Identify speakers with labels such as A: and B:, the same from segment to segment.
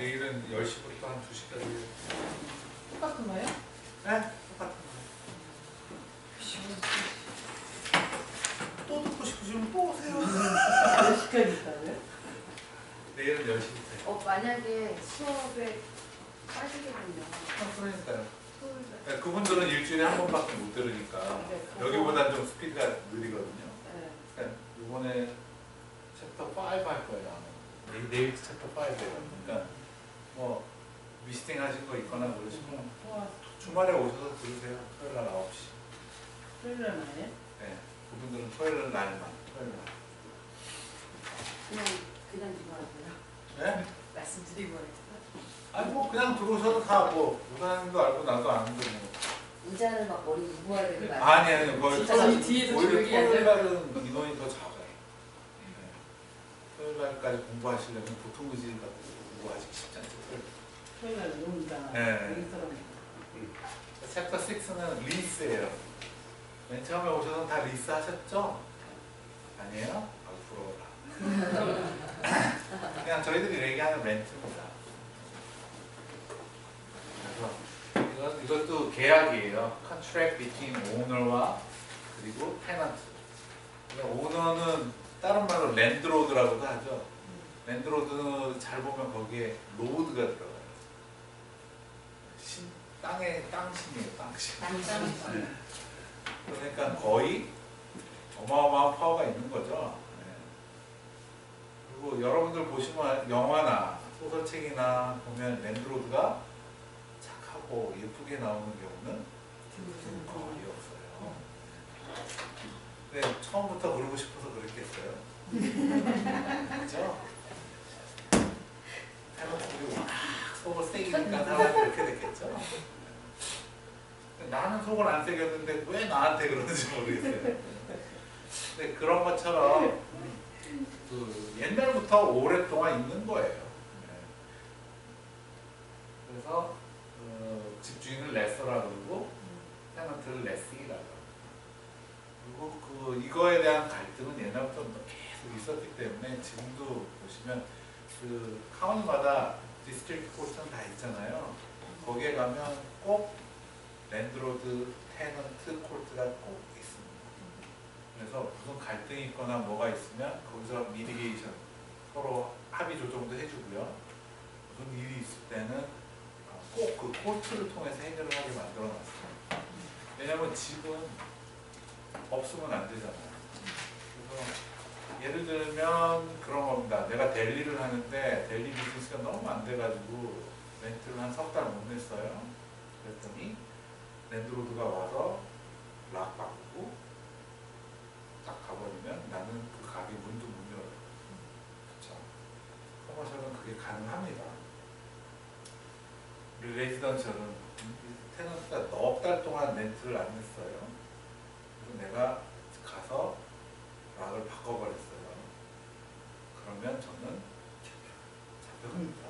A: 내일은 10시부터 한 2시까지.
B: 똑같은 거예요?
A: 네? 똑같은 거예요. 또 듣고 싶으시면 또 오세요.
B: 몇 시까지 있다고요?
A: 내일은 10시부터요.
C: 만약에 수업에 빠지게 되면
A: 그러니까요.
C: 토요일
A: 네, 그분들은 일주일에 한 번밖에 못 들으니까
C: 네,
A: 여기보다는 좀 스피드가 느리거든요.
C: 네.
A: 그러니까 이번에 챕터 5 할 거예요. 아마. 내일 챕터 5예요. 그러니까 뭐 미스팅 하신 거 있거나 그러시면 주말에 오셔서 들으세요. 토요일 날 9시.
B: 토요일 날 말이에요?
A: 네. 그분들은 토요일 날만. 토요일 날.
C: 그냥 들어가고요.
A: 네?
C: 말씀드리고 할게요.
A: 아니 뭐 그냥 들어오셔도 다 뭐 우사님도 알고 나도 아는데 뭐.
C: 의자를 막 머리 누구야 되는 거
A: 아니 거의
C: 진짜
A: 토요일,
C: 뒤에서
A: 오히려
C: 조용히
A: 토요일 날은 인원이 더 작아요. 네. 토요일 날까지 공부하시려면 보통 의지 갖고 공부하시기 쉽지 않죠.
B: 토요일 날 노니까
A: 네.
B: 여기 사람
A: 챕터 6는 리스예요. 맨 처음에 오셔서 다 리스 하셨죠? 아니에요? 아 부러워라. 그냥 저희들이 얘기하는 멘트입니다. 그래서 이것도 계약이에요. Contract between owner와 그리고 tenant. 오너는 다른 말로 랜드로드라고도 하죠. 랜드로드는 잘 보면 거기에 로드가 들어가요. 땅신이에요, 땅신. 네. 그러니까 거의 어마어마한 파워가 있는 거죠. 네. 그리고 여러분들 보시면 영화나 소설책이나 보면 랜드로드가 착하고 예쁘게 나오는 경우는 거의 없어요. 네, 처음부터 그러고 싶어서 그랬겠어요. 그렇죠? 해놓고 막 속을 새기니까 사람이 그렇게 됐겠죠? 나는 속을 안 새겼는데 왜 나한테 그러는지 모르겠어요. 근데 그런 것처럼 그 옛날부터 오랫동안 있는 거예요. 네. 그래서 집주인을 레서라 그러고 테넌트를 레싱이라고. 그리고 이거에 대한 갈등은 옛날부터 계속 있었기 때문에 지금도 보시면 그 카운티마다 디스트릭트 코스는 다 있잖아요. 거기에 가면 꼭 랜드로드, 테넌트 콜트가 꼭 있습니다. 그래서 무슨 갈등이 있거나 뭐가 있으면 거기서 미디게이션, 서로 합의 조정도 해주고요. 무슨 일이 있을 때는 꼭 그 콜트를 통해서 해결을 하게 만들어놨어요. 왜냐하면 집은 없으면 안 되잖아요. 그래서 예를 들면 그런 겁니다. 내가 델리를 하는데 델리 비즈니스가 너무 안 돼가지고 렌트를 한 석 달 못 냈어요. 그랬더니 랜드로드가 와서 락 바꾸고 딱 가버리면 나는 그 가게 문도 못 열어요. 그렇죠? 커머셜은 그게 가능합니다. 우리 레지던셜은 테넌트가 넉 달 동안 렌트를 안 냈어요. 그래서 내가 가서 락을 바꿔버렸어요. 그러면 저는 잡혀갑니다.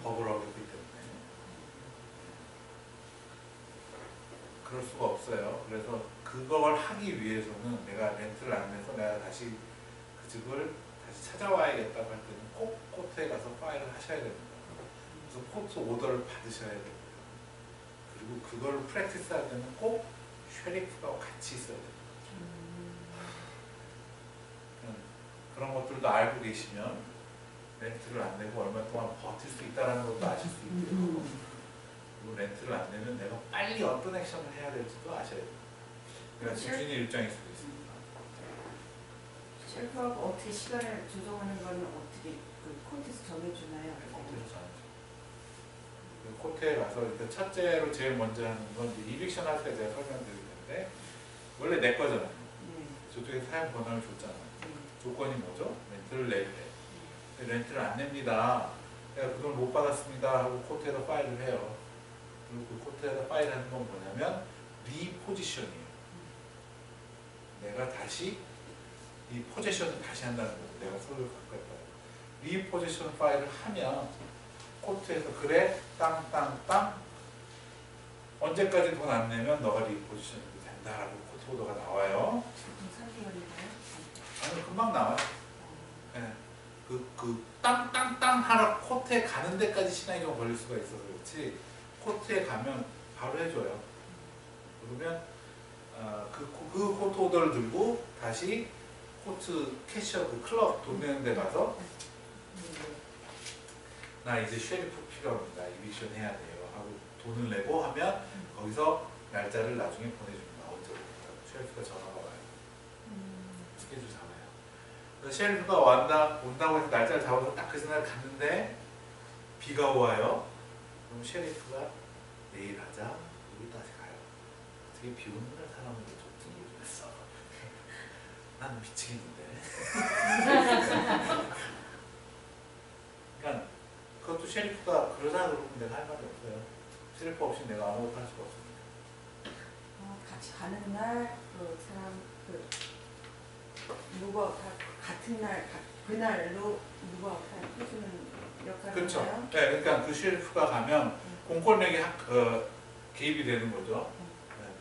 A: 법을 어겼기 때문에. 그럴 수가 없어요. 그래서 그걸 하기 위해서는 내가 렌트를 안 내서 내가 다시 그 집을 다시 찾아와야겠다고 할 때는 꼭 코트에 가서 파일을 하셔야 됩니다. 그래서 코트 오더를 받으셔야 되고요. 그리고 그걸 프랙티스 할 때는 꼭 쉐리프가 같이 있어야 됩니다. 그런 것들도 알고 계시면 렌트를 안 내고 얼마 동안 버틸 수 있다는 것도 아실 수 있고요. 그리고 렌트를 안 내면 내가 빨리 어떤 액션을 해야 될지도 아셔야 돼요. 그러니까 집주인의 입장일 수도 있습니다.
C: 쉘프하고 어떻게 시간을 조정하는 거는 어떻게 그 콘테스트 정해주나요?
A: 콘테스트 정해줘. 코트에 가서 일단 첫째로 제일 먼저 하는 건 이빅션 할 때 제가 설명드릴 텐데 원래 내 거잖아요. 저쪽에 사용 권한을 줬잖아요. 조건이 뭐죠? 렌트를 낼 때. 렌트를 안 냅니다. 내가 그걸 못 받았습니다 하고 코트에다 파일을 해요. 그리고 그 코트에다 파일하는 건 뭐냐면 리포지션이에요. 내가 다시 이 포지션을 다시 한다는 거예요. 내가 소유를 갖고 있다. 리포지션 파일을 하면 코트에서 그래 땅땅땅 언제까지 돈 안 내면 너가 리포지션이 된다라고 코트 오더가 나와요.
C: 3개월인가요?
A: 아니 금방 나와요. 네. 그 땅땅땅 하라 코트에 코트에 가는 데까지 시간이 좀 걸릴 수가 있어서 그렇지 코트에 가면 바로 해줘요. 그러면 그 코트 오더를 들고 다시 코트 캐셔 그 클럽 돈 내는 데 가서 나 이제 쉐리프 필요합니다. 이비션 해야 돼요. 하고 돈을 내고 하면 거기서 날짜를 나중에 보내줍니다. 언제부터 쉐리프가 전화가 와요. 스케줄 잡아요. 그래서 쉐리프가 온다고 해서 날짜를 잡아서 딱 그 전날 갔는데 비가 와요. 그럼 쉐리프가 내일 하자. 우리 다시 가요. 어떻게 비 오는 날 사람을 줬지? 그랬어. 난 미치겠는데. 그러니까 그것도 쉐리프가 그러자 그러면 내가 할 말이 없어요. 쉐리프 없이 내가 아무것도 할 수가 없습니다.
C: 같이 가는 날 그 사람 그 누가 같은 날 그날로 누가 해주는 역할을
A: 그렇죠.
C: 하나요?
A: 네, 그러니까 그 쉐리프가 가면 공권력이 개입이 되는 거죠.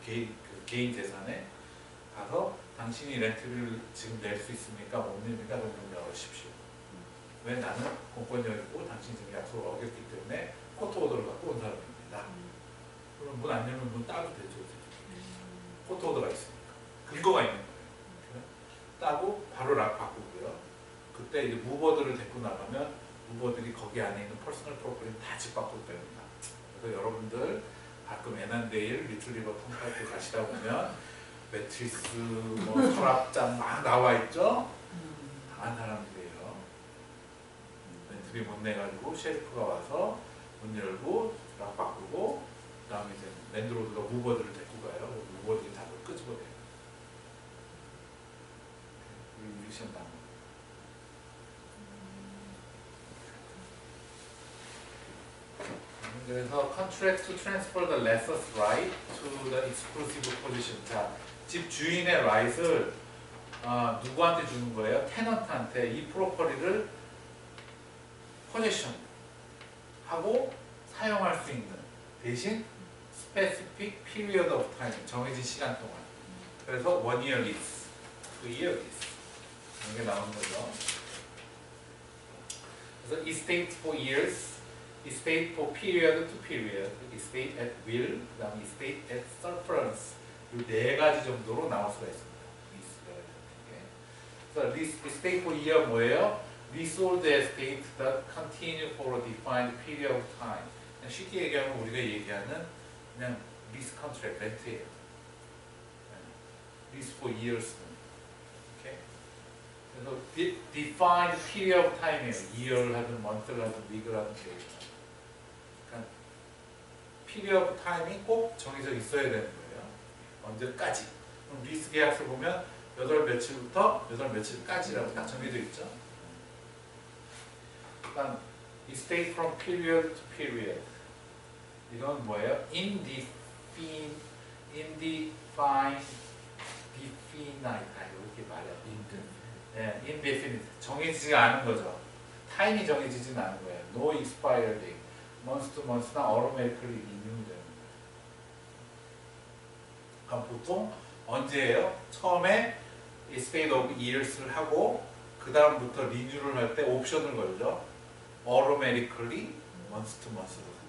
A: 개인 재산에 가서 당신이 렌트비를 지금 낼 수 있습니까? 못 냅니까? 그럼 문 열으십시오. 왜 나는 공권력이고 당신이 지금 약속을 어겼기 때문에 코트 오더를 갖고 온 사람입니다. 그럼 문 안 열면 문 따도 되죠. 코트 오더가 있으니까. 근거가 있는 거예요. 따고 바로 락 바꾸고요. 그때 이제 무버들을 데리고 나가면 무버들이 거기 안에 있는 퍼스널 프로퍼티는 다 집바꾸고 뺍니다. 그래서 여러분들 가끔 애난데일, 리틀리버 턴파이트 가시다 보면 매트리스, 뭐 서랍장 막 나와 있죠? 당한 사람들이에요. 렌트비 못 내가지고 셰리프가 와서 문 열고 락 바꾸고 그 다음에 이제 랜드로드가 무버들을 데리고 가요. 무버들이 다 끄집어내요. 우리 시험 당 그래서 contract to transfer the lessor's right to the exclusive position. 자, 집 주인의 right을 누구한테 주는 거예요? 테넌트한테 이 프로퍼리를 포지션 하고 사용할 수 있는 대신 specific period of time 정해진 시간 동안. 그래서 1 year lease, 2 year lease 이게 나오는 거죠. 그래서 estate for years, estate for period to period, estate at will, 그 다음에 estate at surplus 이 네 가지 정도로 나올 수가 있습니다. 그래서 estate for year 뭐예요? leasehold estate that continue for a defined period of time. 그냥 쉽게 얘기하면 우리가 얘기하는 그냥 lease contract, 렌트예요. lease for years. 오케이? 그래서 defined period of time이에요. year를 하든 month를 하든 week를 하든 그러니까 period of time이 꼭 정해져 있어야 되는 거예요. 언제까지. 그럼 리스 계약서 보면 몇 월 며칠부터 몇 월 며칠까지라고 딱 정해져 있죠. 일단 estate from period to period. 이건 뭐예요? indefinite, 이렇게 말해요. indefinite. 정해지지 않은 거죠. 타임이 정해지진 않은 거예요. no expired date. month to month나 automatically renew 되는 거예요. 그럼 보통 언제예요? 처음에 estate of years를 하고 그 다음부터 리뉴를 할 때 옵션을 걸죠. automatically month to month로 간다.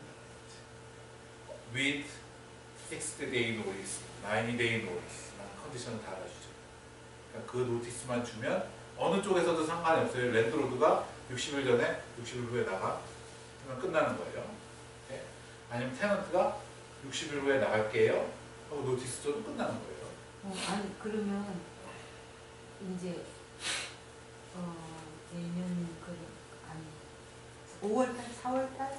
A: with 60day notice, 90day notice 라는 컨디션을 달아주죠. 그러니까 그 노티스만 주면 어느 쪽에서도 상관이 없어요. 랜드로드가 60일 전에 60일 후에 나가 그러면 끝나는 거예요. 네? 아니면 테넌트가 60일 후에 나갈게요 하고 노티스 줘도 끝나는 거예요.
D: 아니 그러면 이제 내년 아니 5월달, 4월달,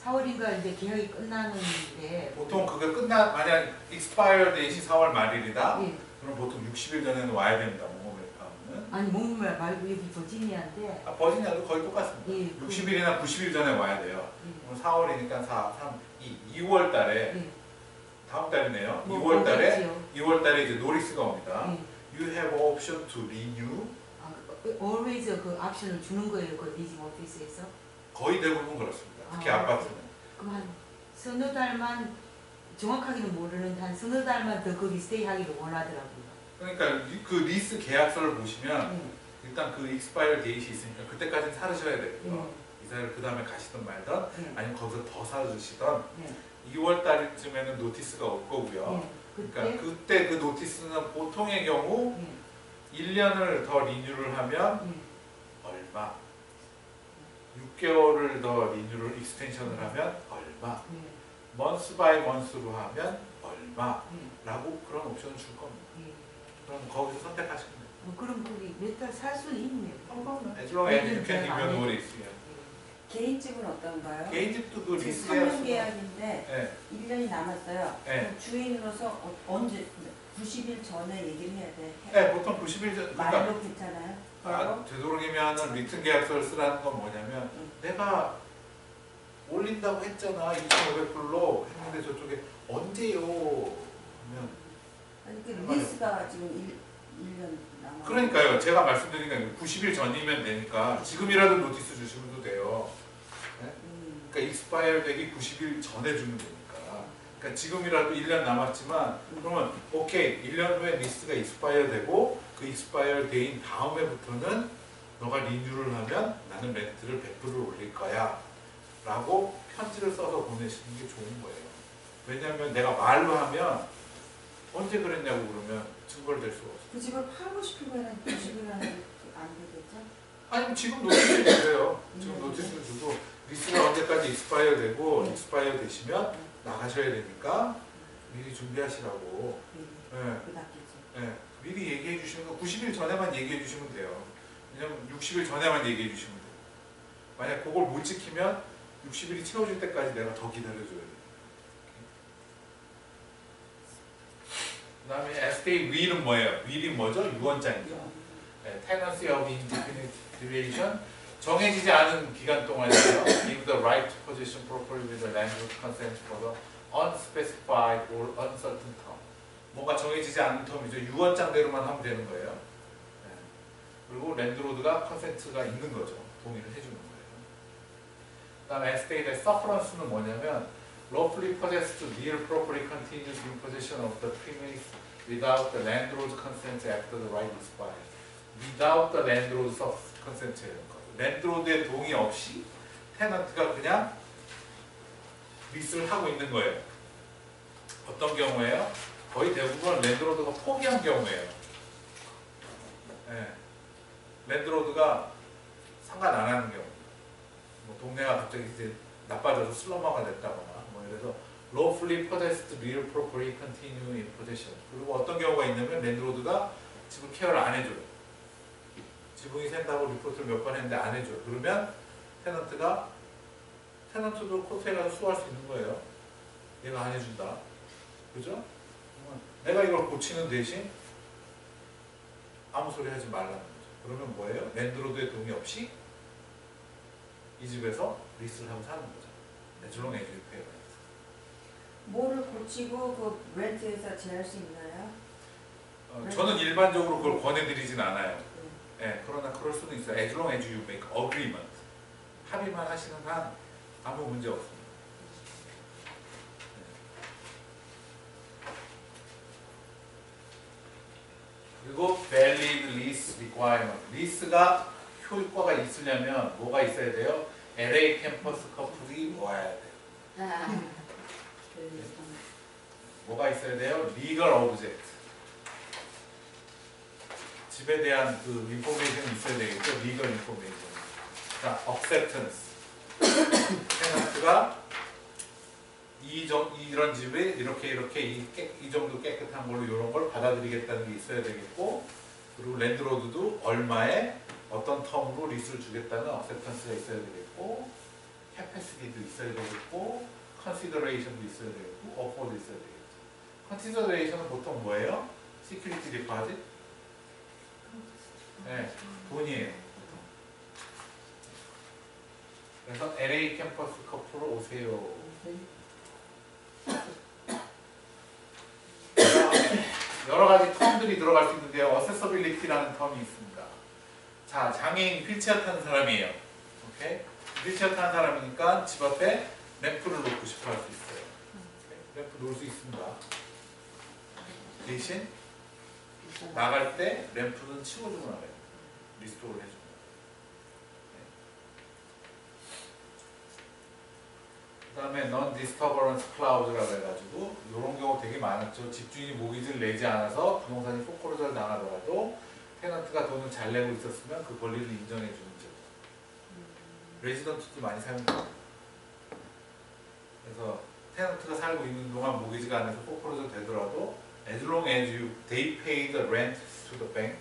D: 4월인가 이제 계약이 끝나는데
A: 보통 그게 만약 expire date이 4월 말일이다.
D: 예.
A: 그럼 보통 60일 전에는 와야 됩니다. 몽고메리카는.
D: 아니 몽고메리 말고 여기 버지니아인데
A: 버지니아도 거의 똑같습니다.
D: 예,
A: 60일이나 90일 전에 와야 돼요.
D: 예.
A: 그럼 4월이니까 2월 달에
D: 예.
A: 다음 달이네요.
D: 뭐
A: 2월 달에
D: 오겠지요.
A: 2월 달에 이제 노리스가 옵니다.
D: 예.
A: You have option to renew.
D: always 그 옵션을 주는 거예요. 그 리징 오피스에서.
A: 거의 대부분 그렇습니다. 특히
D: 아,
A: 아파트는.
D: 그럼 한 서너 달만 정확하게는 모르는데 한 서너 달만 더 거기 스테이 하기를 원하더라고요.
A: 그러니까 그 리스 계약서를 보시면
D: 예.
A: 일단 그 익스파이어 데이트 있으니까 그때까지는 사르셔야 되고요. 이사를 그 다음에 가시든 말든
D: 네.
A: 아니면 거기서 더 사주시던
D: 네.
A: 2월 달쯤에는 노티스가 올 거고요.
D: 네. 그때
A: 그러니까 그때 그 노티스는 보통의 경우
D: 네.
A: 1년을 더 리뉴를 하면
D: 네.
A: 얼마, 6개월을 더 리뉴를 익스텐션을 하면 얼마,
D: 네.
A: 먼스 바이 먼스로 하면 얼마라고
D: 네.
A: 그런 옵션을 줄 겁니다.
D: 네.
A: 그럼 거기서 선택하시면 돼요.
D: 그럼 거기 몇 달 살 수는 있네요.
A: As long as you can give your notice. 예.
C: 개인집은 어떤가요?
A: 개인집도 그 리스
C: 3년 계약인데
A: 네.
C: 1년이 남았어요.
A: 네.
C: 그럼 주인으로서 언제 90일 전에 얘기를 해야 돼.
A: 네, 보통 90일 전. 그러니까
C: 말로 괜찮아요?
A: 되도록이면 리튼 계약서를 쓰라는 건 뭐냐면 내가 올린다고 했잖아 2,500불로 했는데 저쪽에 언제요? 하면
C: 아니 그 리스가 지금 1년 남아.
A: 그러니까요. 제가 말씀드린 게 90일 전이면 되니까 지금이라도 노티스 주시면 돼요. 그러니까 익스파이어 되기 90일 전에 주면 되니까. 그러니까 지금이라도 1년 남았지만 그러면 오케이 1년 후에 리스가 익스파이어 되고 그 익스파이어 데이인 다음에부터는 너가 리뉴를 하면 나는 렌트를 100불을 올릴 거야 라고 편지를 써서 보내시는 게 좋은 거예요. 왜냐하면 내가 말로 하면 언제 그랬냐고 그러면 증거를 댈 수가 없어요.
C: 그 집을 팔고 싶으면 90일 안에 안 되겠죠?
A: 아니 지금 노티스를 주세요. 지금 노티스를 주고 리스가 언제까지 익스파이어 되고 익스파이어 되시면 나가셔야 되니까 미리 준비하시라고. 네.
C: 그 낫겠죠.
A: 네. 미리 얘기해 주시는 거 90일 전에만 얘기해 주시면 돼요. 왜냐면 60일 전에만 얘기해 주시면 돼요. 만약 그걸 못 지키면 60일이 채워질 때까지 내가 더 기다려줘야 돼요. 그 다음에 estate will은 뭐예요? will이 뭐죠? 유언장이죠. 네, tenancy of indefinite duration 정해지지 않은 기간 동안이에요. Give the right to possession properly with the landlord consent for the unspecified or uncertain term. 뭔가 정해지지 않은 텀이죠. 유언장대로만 하면 되는 거예요. 네. 그리고 랜드로드가 컨센트가 있는 거죠. 동의를 해주는 거예요. 그 다음에 estate의 sufferance는 뭐냐면 lawfully possessed real property continues in possession of the premise without the landlord's consent after the right expires. Without the landlord's consent예요. 랜드로드의 동의 없이 테넌트가 그냥 리스를 하고 있는 거예요. 어떤 경우에요? 거의 대부분 랜드로드가 포기한 경우예요. 네. 랜드로드가 상관 안 하는 경우. 뭐 동네가 갑자기 이제 나빠져서 슬럼화가 됐다거나 뭐 이래서 lawfully possessed real property continue in possession. 그리고 어떤 경우가 있냐면 랜드로드가 집을 케어를 안 해줘요. 지붕이 샌다고 리포트를 몇 번 했는데 안 해줘요. 그러면 테넌트도 코트에 가서 수할 수 있는 거예요. 얘가 안 해준다. 그죠? 내가 이걸 고치는 대신 아무 소리 하지 말라는 거죠. 그러면 뭐예요? 랜드로드의 동의 없이 이 집에서 리스를 하고 사는 거죠. As long as you pay rent.
C: 뭐를 고치고 그 렌트에서 제할 수 있나요?
A: 저는 일반적으로 그걸 권해드리진 않아요. 네, 그러나 그럴 수는 있어요. As long as you make agreement. 합의만 하시는 한 아무 문제 없습니다. 그리고 valid lease requirement. 리스가 효과가 있으려면 뭐가 있어야 돼요? LA 캠퍼스 커플이 와야 돼요. 뭐가 있어야 돼요? legal object. 집에 대한 그 인포메이션이 있어야 되겠죠? legal information. 자, acceptance. 테넌트가 이런 집에 이렇게 이 정도 깨끗한 걸로 이런 걸 받아들이겠다는 게 있어야 되겠고, 그리고 랜드로드도 얼마에 어떤 텀으로 리스를 주겠다는 acceptance가 있어야 되겠고, capacity도 있어야 되겠고, consideration도 있어야 되겠고, offer도 있어야 되겠죠. consideration은 보통 뭐예요? security deposit? 네, 돈이에요. 그래서 LA 캠퍼스 커플로 오세요. 여러 가지 텀들이 들어갈 수 있는데요. 어세서빌리티라는 텀이 있습니다. 자, 장애인 휠체어 타는 사람이에요. 오케이? 휠체어 타는 사람이니까 집 앞에 램프를 놓고 싶어 할 수 있어요. 오케이? 램프 놓을 수 있습니다. 대신 나갈 때 램프는 치워주고 나가요. 리스토어를 해주고. 다음에 non-disturbance clause라고 해가지고 이런 경우 되게 많았죠. 집주인이 모기지를 내지 않아서 부동산이 포크로저를 당하더라도 테넌트가 돈을 잘 내고 있었으면 그 권리를 인정해 주는 제. 레지던트도 많이 사용돼요. 그래서 테넌트가 살고 있는 동안 모기지가 안에서 포크로저 되더라도 as long as they pay the rent to the bank,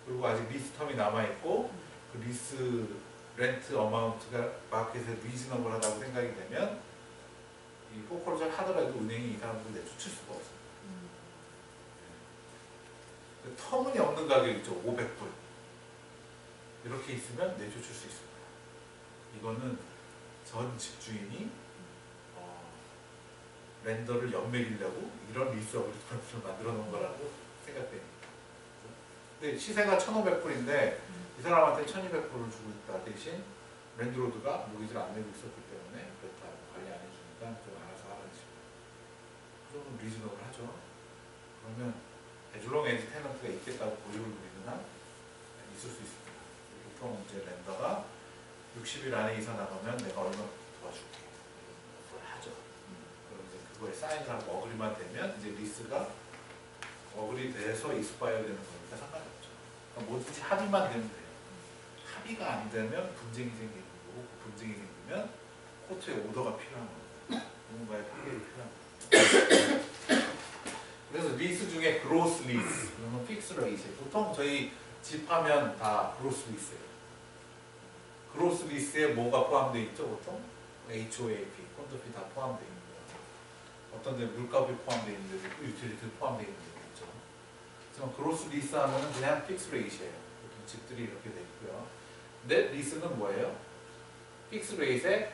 A: 그리고 아직 리스 텀이 남아있고 그 리스 렌트 어마운트가 마켓에 리즈너블하다고 생각이 되면 이 포크로저를 하더라도 은행이 이 사람들 내쫓을 수가 없어요. 터무니없는 가격 있죠. 500불 이렇게 있으면 내쫓을 수 있습니다. 이거는 전 집주인이 렌더를 연맥이려고 이런 리스 어그리먼트를 만들어 놓은 거라고 생각됩니다. 근데 시세가 1,500불인데 이 사람한테 1,200불을 주고 있다. 대신 랜드로드가 모기지를 안 내고 있었기 때문에 그렇다. 관리 안 해주니까 좀 알아서 하라는 식으로. 그러면 리즈너블 하죠. 그러면 as long as 테넌트가 있겠다고 고집을 부리는 한 있을 수 있습니다. 보통 이제 랜더가 60일 안에 이사 나가면 내가 얼마 도와줄게. 그걸 하죠. 그럼 이제 그거에 사인을 하고 어그리만 되면 이제 리스가 어그리 돼서 익스파이어 되는 거니까 상관이 없죠. 그러니까 뭐든지 합의만 되면 돼요. 합의가 안 되면 분쟁이 생기는 거고 그 분쟁이 생기면 코트에 오더가 필요한 거예요. 누군가의 판결이 필요한 거예요. 그래서 리스 중에 그로스 리스, 그러면 픽스 레이트. 보통 저희 집 하면 다 그로스 리스예요. 그로스 리스에 뭐가 포함되어 있죠? 보통 HOAP, 콘도피 다 포함되어 있는 거예요. 어떤 데 물값이 포함되어 있는 데도 있고 유틸리티 포함되어 있는 데도 있죠. 그래서 그로스 리스 하면은 그냥 픽스 레이트예요. 보통 집들이 이렇게 돼 있고요. 넷 리스는 뭐예요? 픽스 레이트에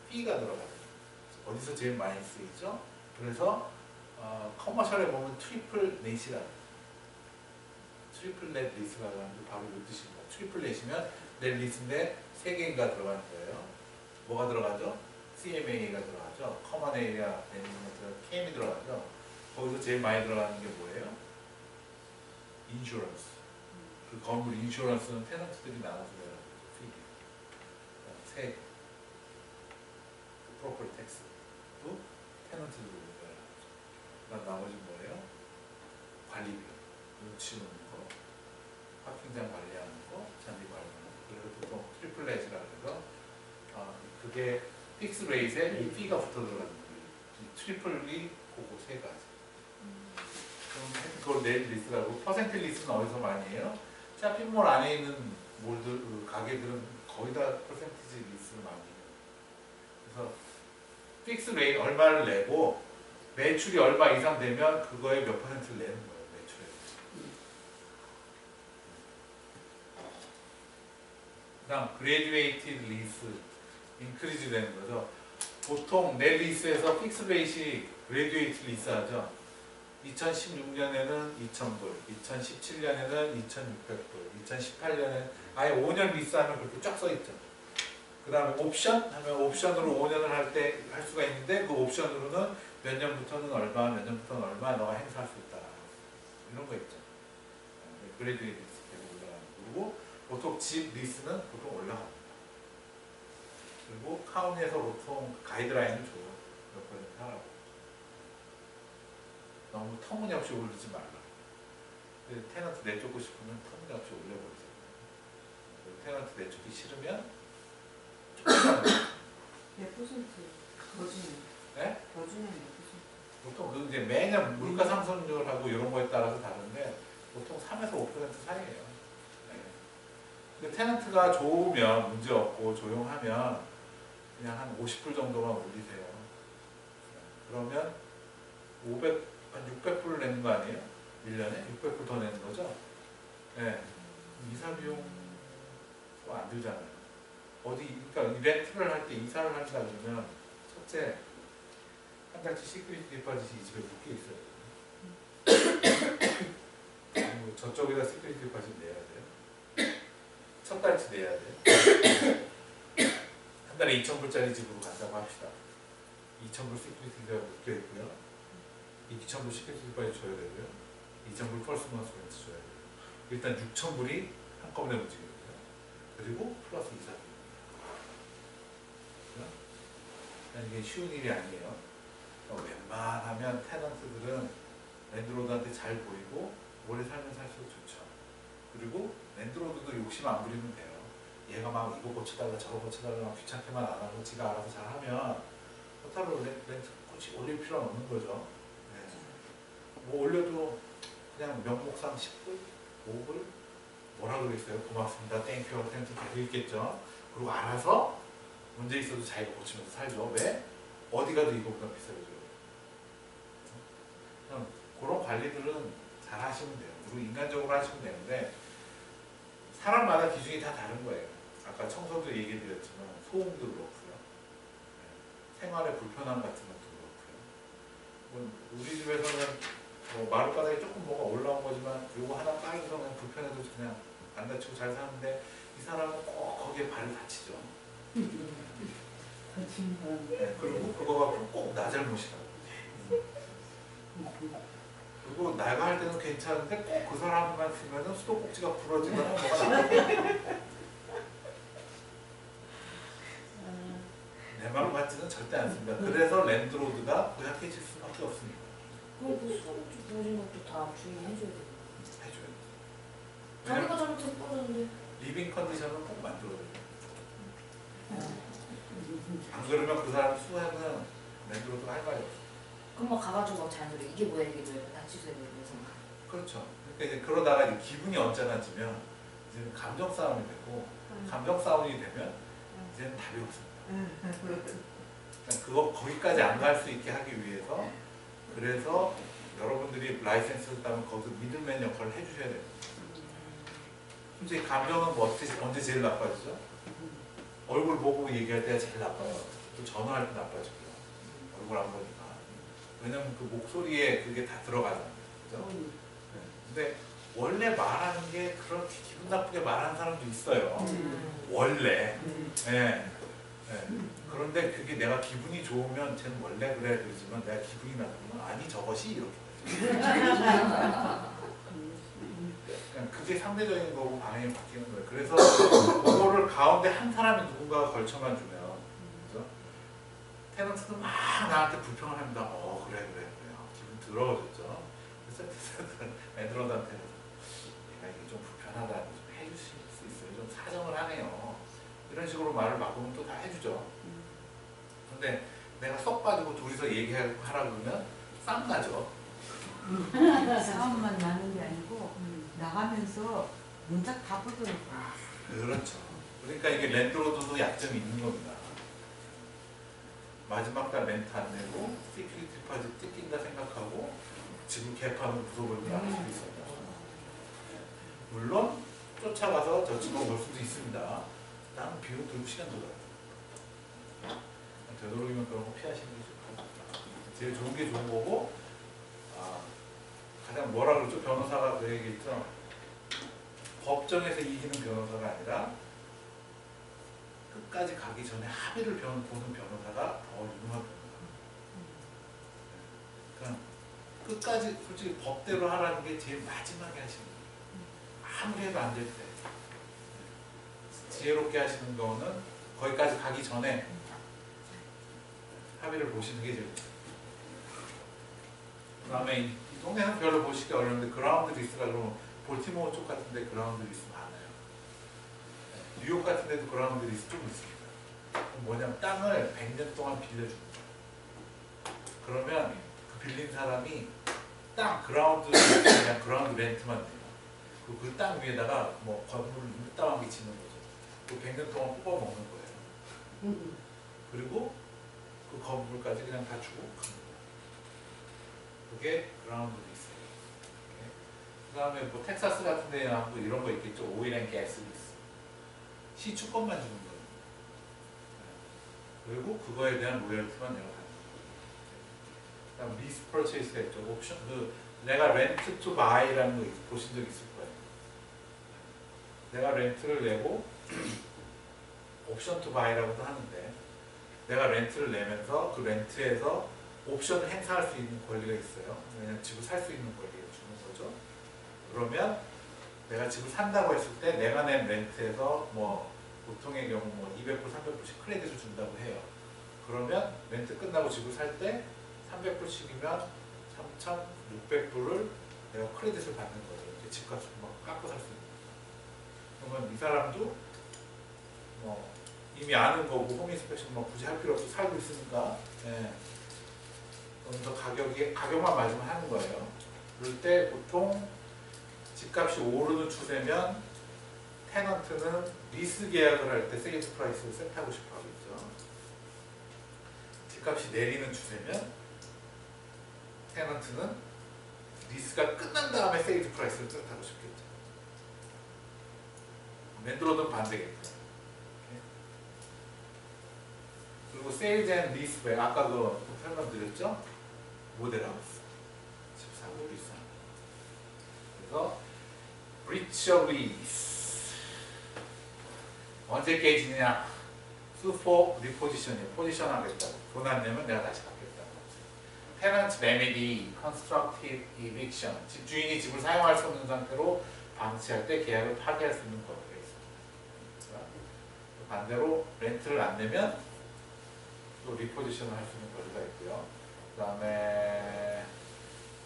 A: B가 들어가요. 어디서 제일 많이 쓰이죠? 그래서 커머셜에 보면 트리플 넷이라고, 트리플 넷 리스라고 하는데 바로 이 뜻입니다. 트리플 넷이면 넷 리스인데 3개가 들어가는 거예요. 뭐가 들어가죠? CMA가 들어가죠. 커먼 에리아 매니지먼트 KM이 들어가죠. 거기서 제일 많이 들어가는 게 뭐예요? 인슈런스. 그 건물 인슈런스는 테넌트들이 나눠서 내는 거죠. 피비. 세금. 프로퍼티 텍스도 테넌트들이 내는 거죠. 그다음 나머지 뭐예요? 관리비. 눈치 놓는 거, 파킹장 관리하는 거, 잔디 관리하는 거. 그래서 보통 트리플 넷이라 그래서 그게 픽스 레이트에 이 B가 붙어 들어가는 거예요. 이 트리플이 그거 3가지. 그럼 그걸 넷 리스라고. 퍼센트 리스는 어디서 많이 해요? 쇼핑몰 안에 있는 몰들, 가게들은 거의 다 퍼센티지 리스를 많이 해요. 그래서 픽스 레이트 얼마를 내고 매출이 얼마 이상 되면 그거에 몇 퍼센트를 내는 거예요. 매출에. 그 다음 그레듀에이티드 리스 인크리즈 되는 거죠. 보통 내 리스에서 픽스 레이트이 그레듀에이티드 리스 하죠. 2016년에는 2,000불, 2017년에는 2,600불, 2018년에는 아예 5년 리스하면 그렇게 쫙 써있죠. 그 다음에 옵션 하면 옵션으로 5년을 할 때 할 수가 있는데 그 옵션으로는 몇 년부터는 얼마, 몇 년부터는 얼마 너가 행사할 수 있다. 이런 거 있죠. 그레듀에이티드 리스 계속 올라가는 거고 보통 집 리스는 보통 올라갑니다. 그리고 카운티에서 보통 가이드라인을 줘요. 몇 퍼센트 하라고. 너무 터무니없이 오르지 말라. 테넌트 내쫓고 싶으면 터무니없이 올려버리세요. 테넌트 내쫓기 싫으면 조금만
C: 몇 퍼센트 더 주면?
A: 네?
C: 더 주면 몇 퍼센트?
A: 보통 그 이제 매년 물가 상승률하고 이런 거에 따라서 다른데 보통 3에서 5% 사이예요. 네. 근데 테넌트가 좋으면 문제 없고 조용하면 그냥 한 50불 정도만 올리세요. 그러면 600불을 내는 거 아니에요? 1년에? 600불 더 내는 거죠? 네. 이사 비용 안 들잖아요. 그러니까 렌트를 할 때 이사를 한다 그러면 첫째, 한 달치 시큐리티 디파짓이 이 집에 묶여 있어요. 저쪽에다 시큐리티 디파짓 내야 돼요. 첫 달치 내야 돼요. 한 달에 2,000불짜리 집으로 간다고 합시다. 2,000불 시큐리티가 묶여 있고요. 2,000불 시큐리티 디파짓 줘야 되고요. 2,000불 펄스 먼스 렌트 줘야 돼요. 일단 6,000불이 한꺼번에 움직이고요. 그리고 플러스 이사. 이게 쉬운 일이 아니에요. 웬만하면 테넌트들은 랜드로드한테 잘 보이고 오래 살면 살수록 좋죠. 그리고 랜드로드도 욕심 안 부리면 돼요. 얘가 막 이거 고쳐달라 저거 고쳐달라 막 귀찮게만 안 하고 지가 알아서 잘하면 호타로 렌트 굳이 올릴 필요는 없는 거죠. 네. 뭐 올려도 그냥 명목상 10불, 5불 뭐라 그러겠어요? 고맙습니다. 땡큐 텐트 계속 있겠죠. 그리고 알아서 문제 있어도 자기가 고치면서 살죠. 왜? 어디 가도 이거보다 비싸죠. 그냥 그런 관리들은 잘 하시면 돼요. 그리고 인간적으로 하시면 되는데 사람마다 기준이 다 다른 거예요. 아까 청소도 얘기 드렸지만 소음도 그렇고요. 네. 생활의 불편함 같은 것도 그렇고요. 뭐 우리 집에서는 뭐 마룻바닥에 조금 뭐가 올라온 거지만 이거 하나 깔고서 그냥 불편해도 그냥 안 다치고 잘 사는데 이 사람은 꼭 거기에 발을 다치죠. 네. 그리고 그거가 꼭 나 잘못이라고. 그리고 내가 할 때는 괜찮은데 꼭 그 사람만 쓰면 수도꼭지가 부러지거나 뭐가 나요. 내 말 같지는 절대 않습니다. 그래서 랜드로드가 고약해질 수밖에 없습니다.
C: 그럼 그 수도꼭지 부러진 것도 다 주인이 해줘야 돼요.
A: 해줘요.
C: 자기가 잘못해서 부러졌는데.
A: 리빙 컨디션은 꼭 만들어줘요. 안 그러면 그 사람 수행은 랜드로드가 할 말이 없어요.
C: 그럼 막 가가지고 막 자연스레 이게 뭐야 다 취소해야 되고 생각.
A: 그렇죠. 그러니까 이제 그러다가 이제 기분이 언짢아지면 이제는 감정 싸움이 되고 감정 싸움이 되면 이제는 답이 없습니다. 그러니까 그거 거기까지 안 갈 수 있게 하기 위해서 그래서 여러분들이 라이센스를 따면 거기서 미들맨 역할을 해주셔야 됩니다. 솔직히 감정은 뭐 언제 제일 나빠지죠? 얼굴 보고 얘기할 때가 제일 나빠요. 또 전화할 때 나빠지고요. 얼굴 안 보니까. 왜냐면 그 목소리에 그게 다 들어가잖아요. 그죠? 네. 근데 원래 말하는 게 그렇게 기분 나쁘게 말하는 사람도 있어요. 원래. 네. 네. 그런데 그게 내가 기분이 좋으면 쟤는 원래 그래 그러지만 내가 기분이 나쁘면 아니 저것이 이렇게 그냥 그게 상대적인 거고 방향이 바뀌는 거예요. 그래서 그거를 가운데 한 사람이 누군가가 걸쳐만 주면 그죠? 테넌트는 막 나한테 불평을 합니다. 그래 기분 더러워졌죠. 그래서 랜드로드한테 내가 이게 좀 불편하다 좀 해주실 수 있어요. 좀 사정을 하네요. 이런 식으로 말을 바꾸면 또 다 해주죠. 근데 내가 쏙 빠지고 둘이서 얘기하라고 그러면 싸움 나죠.
D: 싸움만 나는 게 아니고 나가면서 문짝 다 부서졌고.
A: 그렇죠. 그러니까 이게 랜드로드도 약점이 있는 겁니다. 마지막 달 렌트 안 내고 시큐리티 디파짓 뜯긴다 생각하고 지금 개판으로 부숴버리고 나갈 수도 있어요. 물론 쫓아가서 저 집을 올 수도 있습니다. 나는 비용 들고 시간 들어요. 되도록이면 그런 거 피하시는 게 좋고 제일 좋은 게 좋은 거고 가장 뭐라 그러죠? 변호사가 그 얘기했죠. 법정에서 이기는 변호사가 아니라 끝까지 가기 전에 합의를 보는 변호사가 더 유능한 변호사. 그러니까 끝까지 솔직히 법대로 하라는 게 제일 마지막에 하시는 거예요. 아무리 해도 안 될 때. 지혜롭게 하시는 거는 거기까지 가기 전에 합의를 보시는 게 제일 좋아요. 그 다음에 이 동네는 별로 보시기 어려운데 그라운드 리스가 그러면 볼티모어 쪽 같은 데 그라운드 리스 많아요. 뉴욕 같은 데도 그라운드 리스 좀 있습니다. 뭐냐면 땅을 100년 동안 빌려줍니다. 그러면 그 빌린 사람이 땅 그라운드 그냥 그라운드 렌트만 돼요. 그리고 그 땅 위에다가 뭐 건물을 이따만 미치는 거죠. 그 100년 동안 뽑아 먹는 거예요. 그리고 그 건물까지 그냥 다 주고 갑니다. 그게 그라운드 리스예요. 그 다음에 뭐 텍사스 같은 데나 뭐 이런 거 있겠죠. 오일 앤 가스 리스. 시추권만 주는 거예요. 그리고 그거에 대한 로열티만 내가 받는 거예요. 그 다음 리스 퍼체이스가 있죠. 옵션, 내가 렌트 투 바이라는 거 보신 적 있을 거예요. 내가 렌트를 내고 옵션 투 바이라고도 하는데 내가 렌트를 내면서 그 렌트에서 옵션을 행사할 수 있는 권리가 있어요. 왜냐면 집을 살 수 있는 권리를 주는 거죠. 그러면 내가 집을 산다고 했을 때 내가 낸 렌트에서 뭐 보통의 경우 뭐 200불, 300불씩 크레딧을 준다고 해요. 그러면 렌트 끝나고 집을 살 때 300불씩이면 3,600불을 내가 크레딧을 받는 거예요. 이렇게 집값을 막 깎고 살 수 있는 거예요. 그러면 이 사람도 뭐 이미 아는 거고 홈인스펙션 뭐 굳이 할 필요 없이 살고 있으니까 예. 그러면서 가격만 맞으면 하는 거예요. 그럴 때 보통 집값이 오르는 추세면 테넌트는 리스 계약을 할 때 세일즈 프라이스를 세트하고 싶어 하겠죠. 집값이 내리는 추세면 테넌트는 리스가 끝난 다음에 세일즈 프라이스를 세트하고 싶겠죠. 랜드로드는 반대겠죠. 그리고 세일즈 앤 리스백 아까 그 설명드렸죠? 모델하우스 집 사고 리스. 그래서 breach of lease 언제 깨지느냐? 수포 리포지션이에요. 포지션 하겠다고. 돈 안 내면 내가 다시 갚겠다고. tenant remedy, constructive eviction. 집주인이 집을 사용할 수 없는 상태로 방치할 때 계약을 파기할 수 있는 거가 있습니다. 반대로 렌트를 안 내면 또 리포지션을 할 수 있는 권리가 있고요. 그 다음에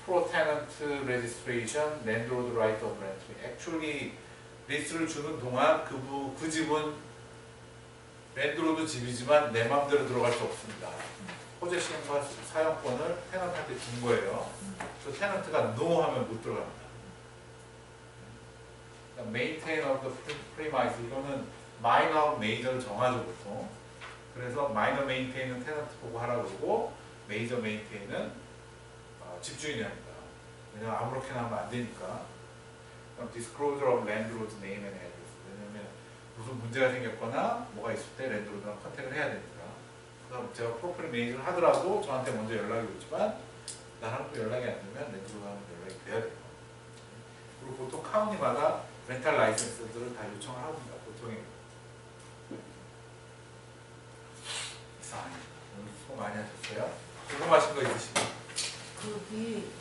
A: pro-tenant registration, landlord right of rent. Actually 리스를 주는 동안 그 집은 랜드로드 집이지만 내 마음대로 들어갈 수 없습니다. 포제션과 사용권을 테넌트한테 준 거예요. 그 테넌트가 no 하면 못 들어갑니다. maintain of the premise 이거는 minor, major를 정하죠 보통. 그래서 minor maintain은 테넌트 보고 하라고 그러고 major maintain은 집주인이 합니다. 왜냐면 아무렇게나 하면 안 되니까. disclosure of landlord's name and address. 왜냐면 무슨 문제가 생겼거나 뭐가 있을 때 랜드로드랑 컨택을 해야 되니까. 그다음 제가 프로퍼리 매니저를 하더라도 저한테 먼저 연락이 오지만 나랑 또 연락이 안 되면 랜드로드랑 연락이 돼야 돼요. 그리고 보통 카운티마다 렌탈 라이센스들을 다 요청을 합니다. 보통이. 이상하네. 오늘 수고 많이 하셨어요. 궁금하신 거 있으시죠?
D: 거기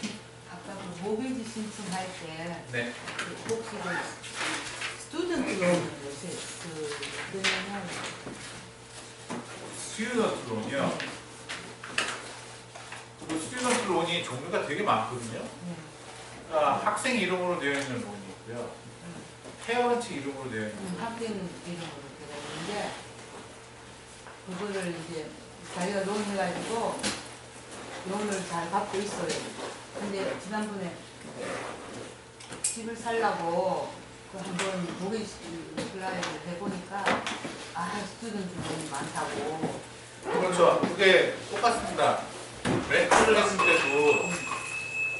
D: 아까 그 모빌지 신청할 때
A: 네.
D: 그 혹시 스튜던트 론은 요새 그러면은
A: 스튜던트 론이요. 그 스튜던트 론이 종류가 되게 많거든요. 그러니까 학생 이름으로 되어 있는 론이 있고요. 페어런트 이름으로 되어 있는 론.
D: 학생 이름으로 되어 있는데 그거를 이제 자기가 론 해가지고 론을 잘 받고 있어요. 근데 지난번에 집을 살라고 그 한번 모기 플라이를 해보니까 스튜던트 론이 많다고.
A: 그렇죠. 그게 똑같습니다. 렌트를 했을 때도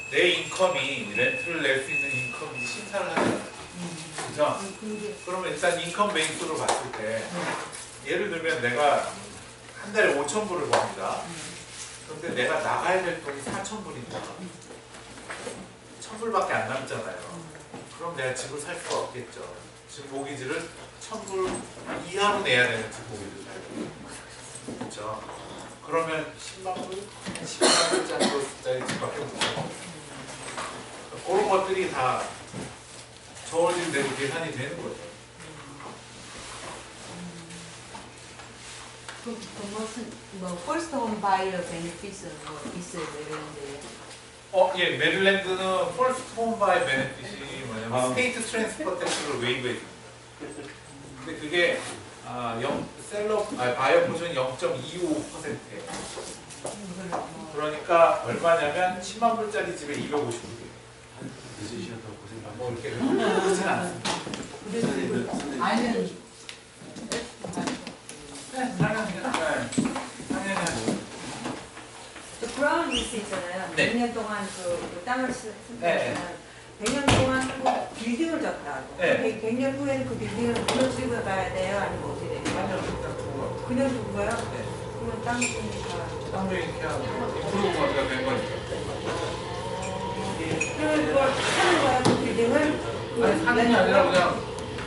A: 내 인컴이 렌트를 낼 수 있는 인컴이 심사를 하잖아요. 그렇죠? 그러면 일단 인컴 베이스로 봤을 때 예를 들면 내가 한 달에 5,000불을 법니다. 그런데 내가 나가야 될 돈이 4,000불입니다. 1,000불밖에 안 남잖아요. 그럼 내가 집을 살 수가 없겠죠. 집 모기지를 1,000불 이하로 내야 되는 집 모기지를 살고. 그렇죠. 그러면 10만 불? 10만 불짜리 집밖에 없어요. 그런 것들이 다 저울질 내고 계산이 되는 거죠.
D: 뭐 first home buyer benefits는 뭐 있어요 이러는데.
A: 예, 메릴랜드는 first home buy benefit이 뭐냐면 스테이트 트랜스퍼 텍스를 웨이브 해줍니다. 근데 그게 바이어 포션 0.25%예요. 그러니까 얼마냐면 10만 불짜리 집에 250불이에요. 뭐 이렇게 그렇진 않습니다.
D: 아니면
A: 당연히 하죠.
E: 브라운 리스 있잖아요.
A: 네.
E: 100년 동안 그 땅을 쓰면
A: 네.
E: 100년 동안 그 빌딩을 졌다고.
A: 네.
E: 100년 후에는 그 빌딩을 무너지고 가야 돼요? 아니면 어떻게 돼요? 그냥 둔 거예요?
A: 네.
E: 그러면 땅 주니까.
A: 땅도 이렇게 하고 임프루브먼트가 된 거니까.
E: 그러면 그걸 사는 거야? 그 빌딩을?
A: 아니 사는 게 아니라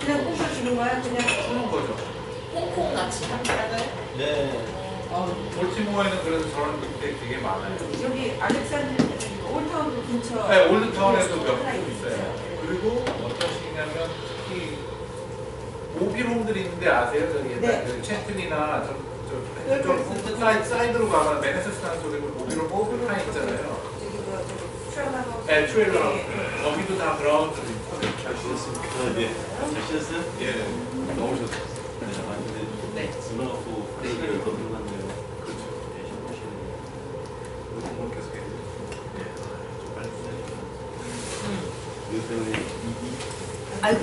E: 그냥 부숴주는 거야? 그냥
A: 주는 거죠.
B: 콩콩같이 한다고요?
F: 네.
A: 볼티모어에는 그래서 저런 게 되게 많아요.
E: 저기 알렉산드리아 올타운 근처.
A: 네, 올드타운에도 몇 곳 있어요. 그리고 어떤 식이냐면 특히 모빌홈들이 있는데 아세요? 저기 옛날
E: 네.
A: 그 챈틀리나 좀 사이드로 가면 베네스스탄 쪽에 우리로 뽑은 타 있잖아요.
E: 저기 뭐 저기 트라마고.
A: 네, 트레일러. 거기도 다 그라운드.
F: 잘 쉬셨습니까? 예. 잘 쉬셨어요?
A: 예.
F: 너무 좋았어요. 네. 눈하고 시간이 더 늘어났네요.
A: 그렇죠.
F: 네, 쉬어보시는
A: 공부 계속 해야 돼.
F: 예. 좀 빨리 끝내니까. 이것 때문에
D: 아이고.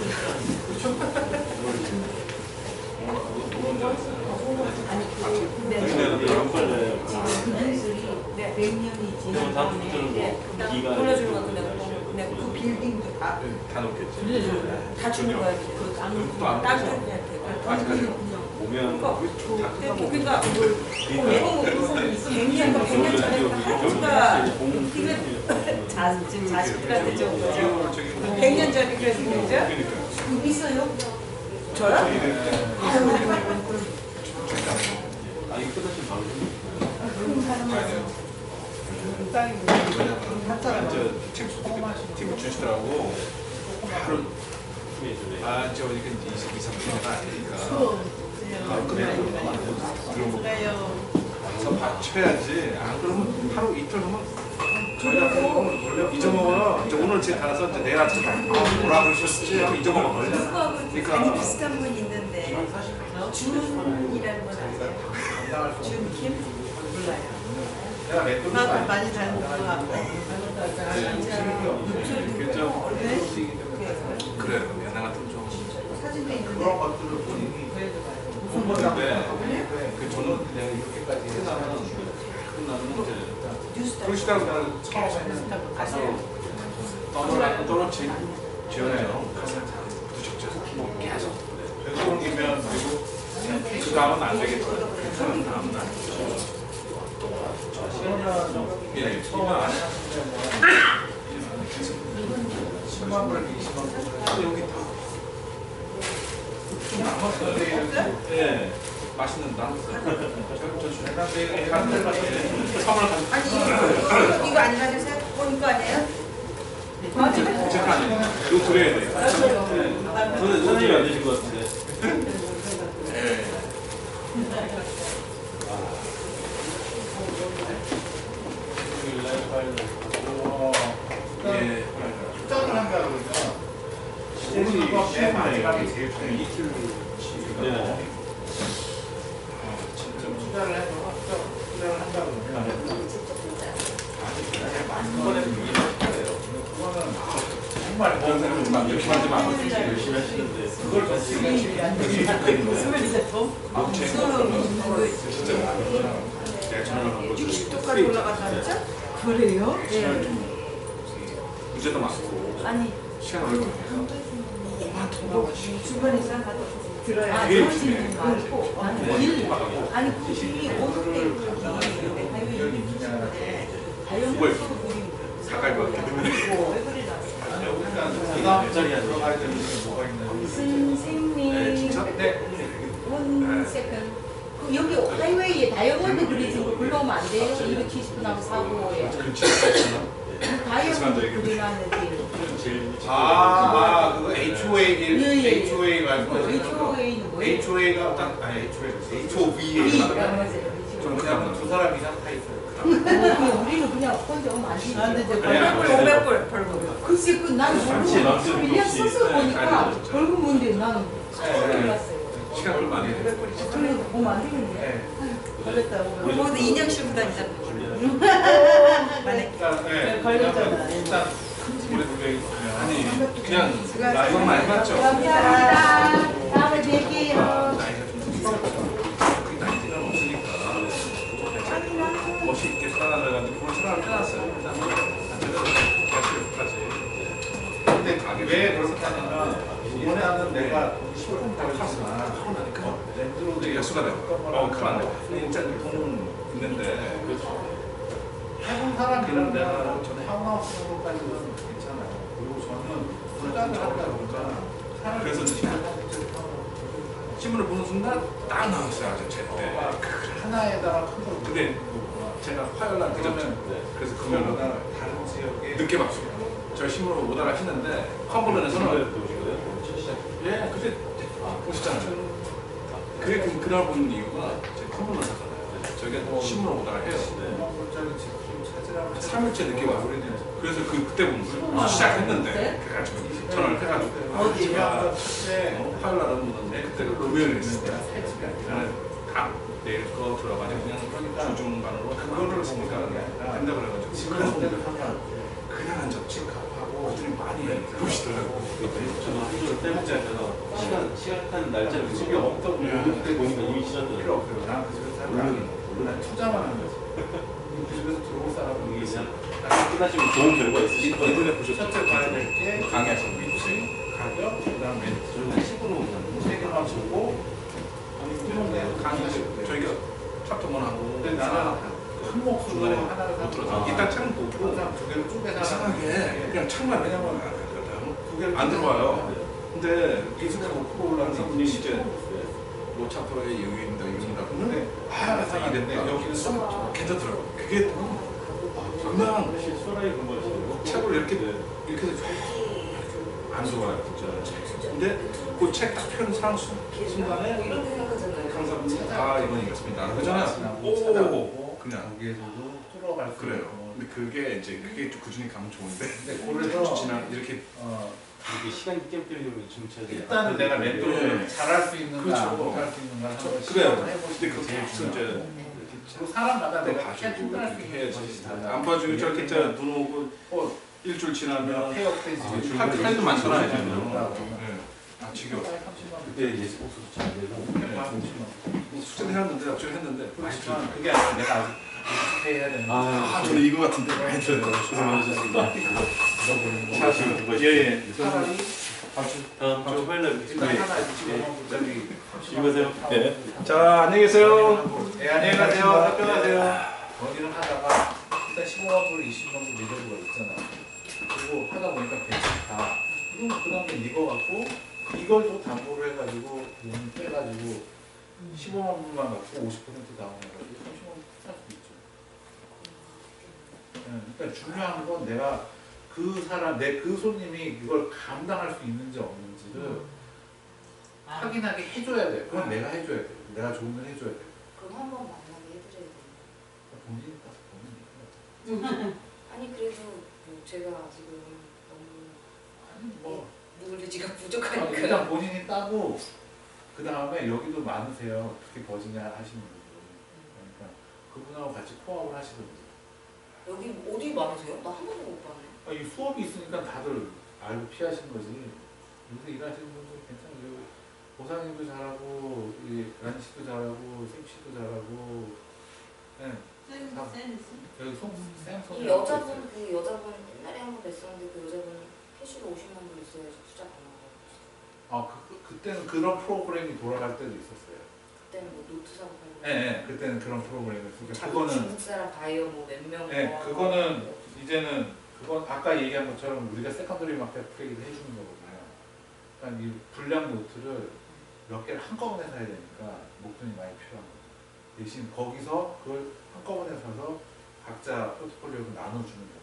D: 아니 근데
F: 연말에
D: 기술이
E: 네.
D: 100년이 지난
F: 이건 다
D: 다음에
F: 붙들고 기가
E: 돌려주는 거 그냥 그 빌딩도 다
A: 다 놓겠지.
E: 다 주는 거야.
D: 그
A: 또안
E: 땅
A: 되죠.
E: 주한테.
F: 오면
E: 그러니까 백년 전에 하루가 지금 40대가 되죠. 100년 전에 그래서 그죠?
D: 있어요?
E: 저요?
F: 아 이거 끝났으면 바로
G: 팀 주시더라고. 바로
F: 끝내줘요.
G: 아 이제 오니까 22, 30년가 아니니까 바로 끝내고 그럼 가서 받쳐야지. 안 그러면 하루 이틀 하면 저희가 잊어먹어요. 이제 오늘 제 가서 이제 내일 아침에 뭐라 그러셨지 하고 잊어먹어요.
E: 누구하고
G: 그러니까
E: 아니 비슷한 분 있는데 준이라는 분 아세요? 준김? 몰라요.
A: 내가 맷돌이
B: 나도 많이 다른 거
A: 결정.
G: 그래요. 연애 같은 좀
B: 사진도 있는데
A: 그런 것들을 본인이 공부하는데
G: 그 저는
A: 그냥 이렇게까지 해서
F: 끝나면 이제
G: 그러시다고 나는 처음에는 가서 떨어진 지원해요. 가서 부적져서 계속
A: 배송이면 그리고
G: 그 다음은 안 되겠죠. 그 다음은 안 되죠. 예,
A: 처음
G: 이건
A: 안
G: 안 해.
A: 하는데 10만 불, 20만 불
G: 여기 다.
A: 좀 남았어요.
G: 예, 맛있는 나.
A: 간들 같은
G: 선물 가지고.
E: 아니 이거 안 가져세요? 이거 아니에요?
G: 제가 아니에요. 이거 드려야 돼요.
F: 선생님이 안 되신 것 같은데.
G: 예. 예.
A: 투자를 한다고 그러면 이거 맨 마지막에 제일 중요해.
F: 네.
A: 투자를 해서 투자를 한다고 그러면 한 번에 그거는 정말
G: 막 이렇게 하지 마.
F: 열심히 하시는데.
A: 그걸 더 시간
G: 진짜 내가 전화를 한 거죠.
E: 60도까지 올라갔다죠?
D: 그래요?
G: 문제도 많고
D: 아니
G: 시간 오래 걸려요.
E: 주변에서 들어야
D: 아
G: 되게
D: 그런
G: 열심히
D: 질문 말고 아니 길 아니 굳이 오는데
G: 그걸 가까이 봐.
D: 왜 그래
A: 네가 들어가야 되는 게 뭐가 있나요?
D: 선생님
G: 진짜? 네.
D: 원 세컨 그 여기 하이웨이에 다이아몬드 그려진 거 불러오면 안 돼요? 270분하고 사고에
G: 그렇지.
D: 다이아몬드 그려놨는 길
F: 제일
A: 그거 HOA
D: 예, 예.
A: HOA 말고
D: HOA는 뭐예요?
A: HOA가 딱 아니 HOA
D: B
A: HOVA 좀 그냥 두 사람 이상 다 있어요.
D: 그냥 우리는 그냥 혼자 오면 안 되지.
G: 그냥
E: 500불 벌금.
D: 글쎄 그난
F: 같이 놨어요.
D: 벌금 1년 써서 보니까
G: 네,
D: 벌금 뭔데 나는 깜짝 놀랐어요.
G: 시간 얼마 안 돼.
D: 그래서 보면 안 되겠네. 걸렸다.
E: 거기도 인형씩 다니잖아.
A: 일단 우리 두개
G: 아니 그냥 이건 많이 봤죠.
D: 감사합니다. 다음에 뵐게요.
G: 나이가 좀 있어요. 그 나이가 없으니까 멋있게 살아나가지고 그걸 생각을 해놨어요. 일단 계속까지.
A: 근데 왜 그렇게 하냐면 이번에 하는 내가 10분 걸리지만 렌즈로도
G: 여수가 되고 그럼 안 되고 진짜 돈은 있는데
A: 해본 사람이라면 저는 타운하우스 정도까지는 괜찮아요. 그리고 저는 투자를 한다 그러면
G: 그래서 신문을 보는 순간 딱 나왔어요. 아주 제때.
A: 하나에다가 큰 걸.
G: 근데 제가 화요일날 그러면 그래서 금요일날
A: 다른 지역에
G: 늦게 봤어요. 저희 신문을 못 알아시는데 컴플런에서는 예 그때 보시잖아요. 그날 본 이유가 제 선물로 샀잖아요. 저희가 신문을 오다가 해요.
A: 10만불짜리 집 좀 찾으라고
G: 3일째 늦게 와서 그래서 그때 본 거예요. 시작했는데 그래가지고 20,000원을 해가지고
A: 어디
G: 집에
A: 가
G: 와서
A: 때
G: 화요일 날은 묻었는데 그때가 금요일에 있을 때
A: 살 집이 아니라
G: 나는 다 내일 거 들어가지고 그냥 주중반으로
A: 그거를
G: 보니까
A: 보니까 아니라
G: 된다 그래가지고
A: 집을
G: 그래서
A: 할 때도 상관
G: 그냥 한 접시 값하고 그들이 많이 보시더라고요.
F: 저도 한줄 때문에 시작한 날짜를
A: 집이 없다고
F: 그때 보니까 이미
A: 필요
F: 시작돼요.
A: 없어요. 난 그 집에서 살고 난 투자만 하는 거지. 그 집에서 들어올 사람은
F: 이게 그냥 끝나시면 좋은 결과 있으실 거예요.
G: 예전에 보셨죠?
A: 첫째 봐야 될 게
G: 강의하신 분
A: 위치, 가격, 그다음 멘트.
F: 저는 한 10분을 못하는데
A: 세 개만 보고
G: 강의하시고 저희가 챕터만 하고
A: 근데 나는 한 목소리로
G: 중간에
A: 하나를
G: 못 들어서
A: 사고
G: 일단 창 보고
A: 항상 두 개를 쪼개서
G: 이상하게 그냥 창만 왜냐면
A: 두 개를
G: 안 들어와요.
A: 쪼개서
G: 근데
A: 익숙하고 프로그램이
G: 분이 이제 뭐 챕터의 여기입니다 여기입니다
A: 근데
G: 하나가 다
A: 이랬는데
G: 이랬다.
A: 여기는 좀
G: 괜찮더라고. 그게 그냥
F: 사실 수라이 공부하시고
G: 책을 이렇게 해서 안 좋아요 진짜. 근데 그 책 딱 펴는 순간에
E: 이렇게 생각하잖아요.
G: 항상 아 이건 이겼습니다. 그잖아요. 오 그냥
A: 거기에서도 뚫어갈 수
G: 그래요.
A: 있고.
G: 근데 그게 이제 그게 꾸준히 가면 좋은데
A: 근데 그래서
G: 지난 이렇게
F: 이게 시간이 깨뜨리면 중차게
A: 일단은 내가 멘토를 잘할 수 있는가
G: 그렇죠.
A: 못할 수 있는가 한번
G: 그래요.
A: 시도를 해보시는
G: 근데
A: 게
G: 그
A: 제일
G: 박수 이제
A: 중요하고 그리고 사람마다 내가
G: 봐주고
A: 캐팅할 수
G: 이렇게
A: 있는
G: 해야지.
A: 것이 달라.
G: 안 봐주고 저렇게 있잖아. 눈 오고 일주일 지나면
A: 폐업되지
G: 할도 많잖아요.
A: 네.
G: 아 지겨워.
A: 30만 원.
F: 그때 예습 복수도 잘 되고
G: 숙제를 했는데 어쩌고 했는데
A: 그렇지만 그게 아니라 내가 아직 해야 되는
G: 아 저는 이거 같은데 많이 들었거든요.
F: 고생 많으셨습니다.
A: 사실
G: 예예.
A: 차라리
F: 다음 주 화요일 날
A: 일단 하나
F: 뵙겠습니다.
A: 저기
F: 즐거우세요.
G: 네. 자 안녕히 계세요.
A: 네, 안녕히 가세요. 답변하세요. 건의를 하다가 일단 15만 불, 20만 불 리더브가 있잖아. 그리고 하다 보니까 괜찮다. 그럼 그 다음에 이거 갖고 이걸 또 담보를 해가지고 돈 빼가지고 15만 불만 갖고 50% 다운해가지고 30만 불 살 수 있죠. 그러니까 중요한 건 내가 그 사람, 내 그 손님이 이걸 감당할 수 있는지 없는지를 확인하게 해줘야 돼. 그건 내가 해줘야 돼. 내가 좋은 걸 해줘야 돼.
H: 그럼 한번 만나게 해드려야 돼요.
A: 본인이 따서 본인이.
H: 아니 그래도 뭐 제가 지금 너무
A: 아니 뭐.
H: 누굴 지가
A: 일단
H: 부족하니까.
A: 본인이 따고 그 다음에 여기도 많으세요. 어떻게 버지냐 하시는 분들. 그러니까 그분하고 같이 코업을 하시든지.
H: 여기 어디 많으세요? 나 한 번도 못 봤네.
A: 이 수업이 있으니까 다들 알고 피하시는 거지. 여기서 일하시는 분들 괜찮아요. 보상님도 잘하고, 란 씨도 잘하고, 샘 씨도 잘하고. 네. 여기
H: 이 여자분 그 여자분 옛날에 한 번 뵀었는데 그 여자분 캐시로 50만 불 있어야지 투자 가능하고.
A: 그때는 그런 프로그램이 돌아갈 때도 있었어요.
H: 그때는 뭐 노트 사고 팔고.
A: 네, 그때는 그런 프로그램이 있었어요.
H: 자기
A: 그거는
H: 중국 사람 바이어 뭐 몇 명.
A: 네, 그거는 이제는 그건 아까 얘기한 것처럼 우리가 세컨더리 마켓 플레이를 해주는 거거든요. 그러니까 이 불량 노트를 몇 개를 한꺼번에 사야 되니까 목돈이 많이 필요한 거죠. 대신 거기서 그걸 한꺼번에 사서 각자 포트폴리오를 나눠주는 거예요.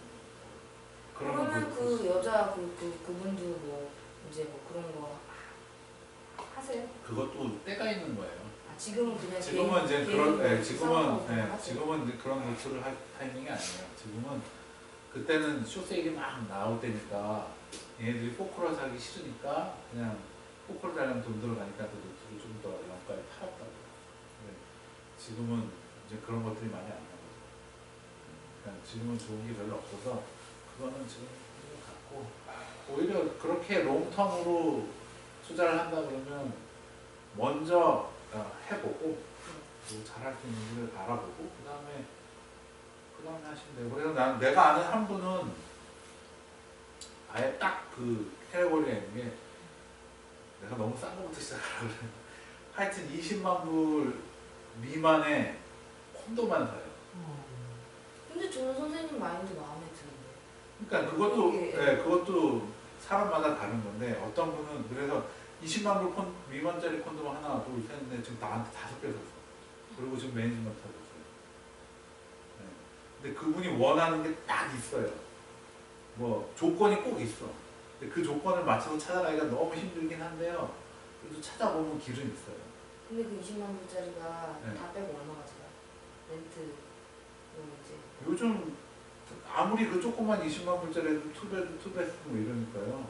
H: 그러면 그 여자 그분도 뭐 이제 뭐 그런 거 하세요?
A: 그것도 때가 있는 거예요.
H: 지금은 그냥
A: 지금은 이제
H: 개인
A: 그런
H: 개인으로
A: 지금은
H: 하세요?
A: 지금은 이제 그런 노트를 할 타이밍이 아니에요. 지금은 그때는 쇼세일이 막 나올 때니까 얘네들이 포크를 사기 싫으니까 그냥 포크를 달라면 돈 들어가니까 그 노트를 좀 더 영가에 팔았다고. 지금은 이제 그런 것들이 많이 안 나거든요. 그러니까 지금은 좋은 게 별로 없어서 그거는 지금 갖고 오히려 그렇게 롱텀으로 투자를 한다 그러면 먼저 해보고 뭐 잘할 수 있는지를 알아보고 그 다음에 하시면 되고. 그래서 내가 아는 한 분은 아예 딱 그 캐러고리가 있는 게 내가 너무 싼 거부터 시작하려고 그래요. 하여튼 20만 불 미만의 콘도만 사요.
H: 근데 저는 선생님 마인드 마음에 드는데.
A: 그러니까 그것도 그것도 사람마다 다른 건데 어떤 분은 그래서 20만 불 미만짜리 콘도만 하나 둘 셋 넷 지금 나한테 5개 샀어. 그리고 지금 매니지먼트 하고 있어요. 근데 그분이 원하는 게 딱 있어요. 뭐 조건이 꼭 있어. 근데 그 조건을 맞춰서 찾아가기가 너무 힘들긴 한데요. 그래도 찾아보면 길은 있어요.
H: 근데 그 20만 불짜리가
A: 네.
H: 다 빼고 얼마가 들어요? 렌트 이제
A: 요즘 아무리 그 조그만 20만 불짜리도 투베드 뭐 이러니까요.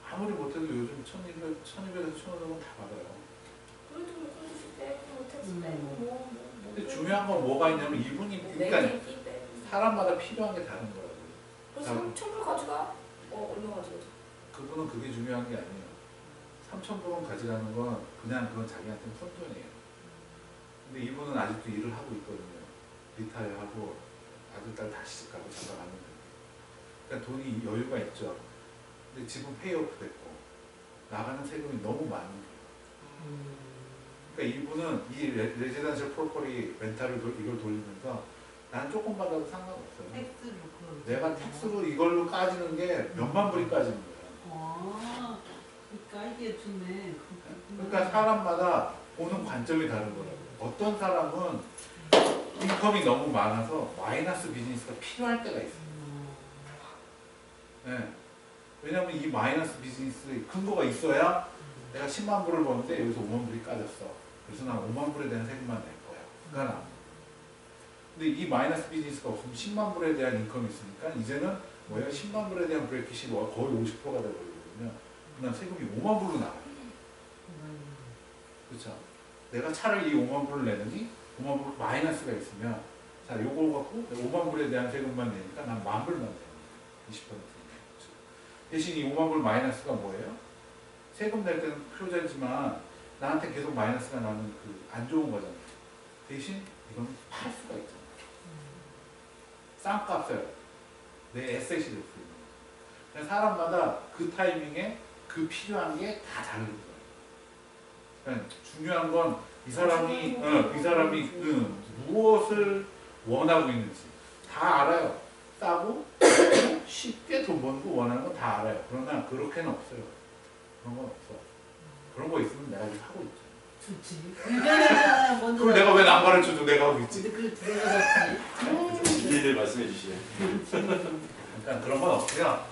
A: 아무리 못해도 요즘 1200에서 1500원 다 받아요.
H: 그래도 뭐 소득세 빼고 뭐 택스 빼고 뭐
A: 근데 중요한 건 뭐가 있냐면 이분이 그러니까
H: 매일 빼고
A: 사람마다 필요한 게 다른 거라고.
H: 그래서 3,000불 가져가? 얼마 가져가죠?
A: 그분은 그게 중요한 게 아니에요. 3,000불은 가져가는 건 그건 자기한테 푼돈이에요. 근데 이분은 아직도 일을 하고 있거든요. 리타이어하고 아들, 딸 다시 집 가고 장가 가는 거예요. 그러니까 돈이 여유가 있죠. 근데 지금 페이오프 됐고 나가는 세금이 너무 많은 거예요. 그러니까 이분은 이 레지던셜 프로퍼리 렌탈을 이걸 돌리면서 난 조금 받아도 상관없어요.
D: 텍스로 그.
A: 내가 텍스로 이걸로 까지는 게 몇만 불이 까지는 거예요.
D: 아, 그러니까 이게 좋네.
A: 그러니까 사람마다 보는 관점이 다른 거라고. 어떤 사람은 인컴이 너무 많아서 마이너스 비즈니스가 필요할 때가 있어요. 네. 왜냐면 이 마이너스 비즈니스의 근거가 있어야 내가 10만 불을 버는데 여기서 5만 불이 까졌어. 그래서 난 5만 불에 대한 세금만 낼 거야. 그러니까 근데 이 마이너스 비즈니스가 없으면 10만 불에 대한 인컴이 있으니까 이제는 뭐예요? 10만 불에 대한 브레이크시 거의 50%가 되버리거든요. 그럼 세금이 5만 불로 나가요. 그렇죠? 내가 차라리 이 5만 불을 내느니 5만 불 마이너스가 있으면 자 요걸 갖고 5만 불에 대한 세금만 내니까 난 1만 불만 내요. 20%. 대신 이 5만 불 마이너스가 뭐예요? 세금 낼 때는 표절이지만 나한테 계속 마이너스가 나는 그 안 좋은 거잖아요. 대신 이건 팔 수가 있잖아요. 싼 값을 내 에셋이 될 수 있는 거예요. 사람마다 그 타이밍에 그 필요한 게 다 다른 거예요. 그러니까 중요한 건 이 사람이 무엇을 원하고 있는지 다 알아요. 싸고 쉽게 돈 버는 거 원하는 건 다 알아요. 그러나 그렇게는 없어요. 그런 건 없어. 그런 거 있으면 내가 이거 하고 있죠.
D: 좋지.
A: 그걸 내가 왜 안 가르쳐줘? 내가 하고 있지.
D: 근데 그 내가 좋지.
F: 일일이 말씀해 주시네.
A: 그러니까 그런 건 없고요.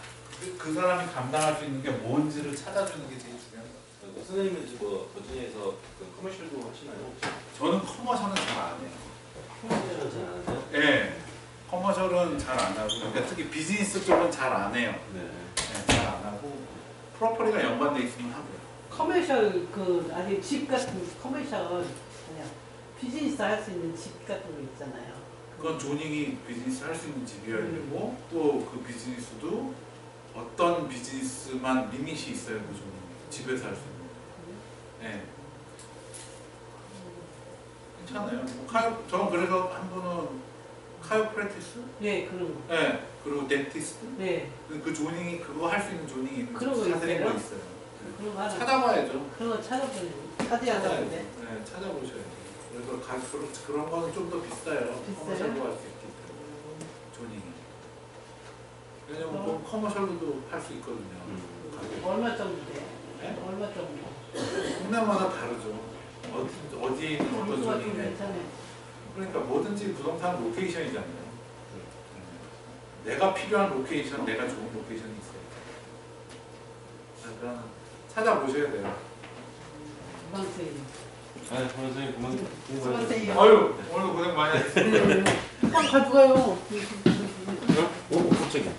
A: 그 사람이 감당할 수 있는 게 뭔지를 찾아주는 게 제일 중요한 거예요.
F: 선생님은 지금 뭐 버지니아에서 그 커머셜도 하시나요?
A: 저는 커머셜은 잘 안 해요.
F: 커머셜은 잘 안 하세요?
A: 네. 커머셜은 잘 안 하고, 그러니까 특히 비즈니스 쪽은 잘 안 해요.
F: 네.
A: 네, 잘 안 하고, 프로퍼리가 연관돼 있으면 하고요.
B: 커머셜 그 아니 집 같은 커머셜 그냥 비즈니스 할 수 있는 집 같은 거 있잖아요.
A: 그건 조닝이 비즈니스 할 수 있는 집이어야 되고, 또 그 비즈니스도 어떤 비즈니스만 리밋이 있어요. 그 조닝. 집에서 할 수 있는. 네. 괜찮아요. 저는 그래서 한 분은 카이오프랙티스?
B: 네 그런 거.
A: 네. 그리고 덴티스트?
B: 네
A: 그 조닝이 그거 할 수 있는 조닝이
B: 그런 거
A: 사드린 거
B: 있어요?
A: 있어요.
B: 그런 거 하나.
A: 찾아봐야죠.
B: 그런 거 찾아보는 찾아야겠는데.
A: 네, 찾아보셔야 돼요. 그래서 그런 거는 좀 더 비싸요.
B: 비싸요?
A: 커머셜로 할 수 있기 때문에 조닝이. 왜냐면 뭐 커머셜로도 할 수 있거든요. 가격이.
B: 얼마 정도 돼?
A: 네?
B: 얼마 정도?
A: 동네마다 다르죠. 어디에 있는 어떤
B: 정도가 좀
A: 조닝에.
B: 괜찮아요.
A: 그러니까 뭐든지 부동산 로케이션이잖아요. 내가 필요한 로케이션, 내가 좋은 로케이션이 있어요. 그러니까 찾아보셔야 돼요.
B: 주방생님.
F: 아, 선생님 그만
B: 수고하세요.
A: 아유, 오늘도 고생 많이 하셨습니다.
B: 빵 가져가요.
F: 오, 갑자기.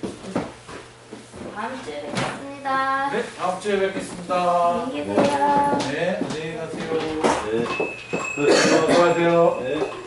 H: 다음 주에 뵙겠습니다.
A: 네, 다음 주에 뵙겠습니다.
H: 안녕히 계세요.
A: 네, 안녕히 가세요.
F: 네.
A: 수고하세요.
F: 네.